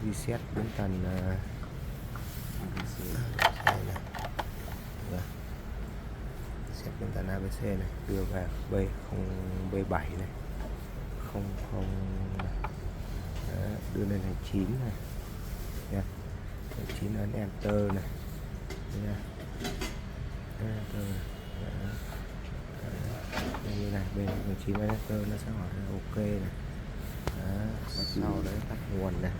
reset biến tần set biến tần ABC này, đưa vào B7 này, 00 này. Đó, đưa lên thành 9 này nha. 9 ấn enter này nha. Enter như này, bên 19 enter nó sẽ hỏi là ok này. Đó, sau đấy tắt nguồn này.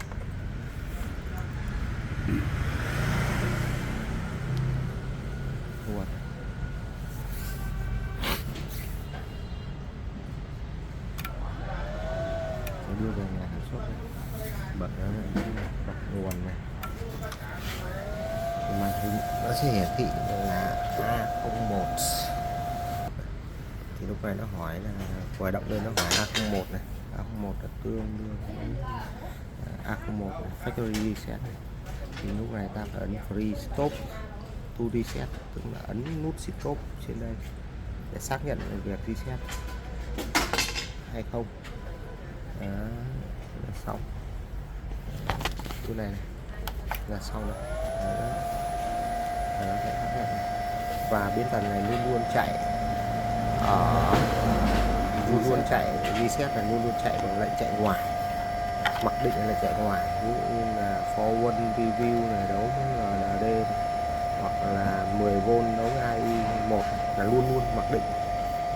Nguồn đưa về nhà sản xuất này. Bật nguồn này, màn hình nó sẽ hiển thị là A01. Thì lúc này nó hỏi là khởi động lên, nó hỏi A01 này, A01 là tương đương với A01 factory reset này. Thì lúc này ta phải ấn free stop to reset, tức là ấn nút stop trên đây để xác nhận việc reset hay không. Đó, là xong. Cái này là xong rồi. Và biến tần này luôn luôn chạy reset là luôn luôn chạy bằng lệnh chạy ngoài, mặc định là chạy ngoài. Ví dụ như là forward review này đấu với LND hoặc là 10V đấu với AI1 là luôn luôn mặc định.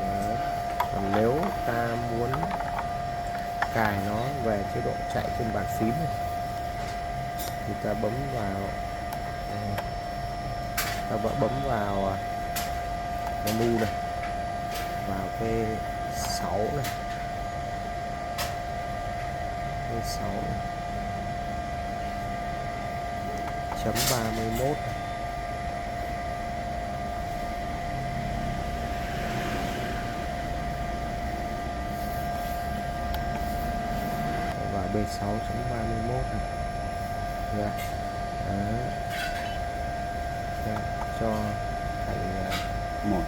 Đó. Còn nếu ta muốn cài nó về chế độ chạy trên bàn phím này, thì ta bấm vào menu này, vào P6 này, P6 này, chấm 31 này. Và B6.31 này. Dạ. Cho thành 1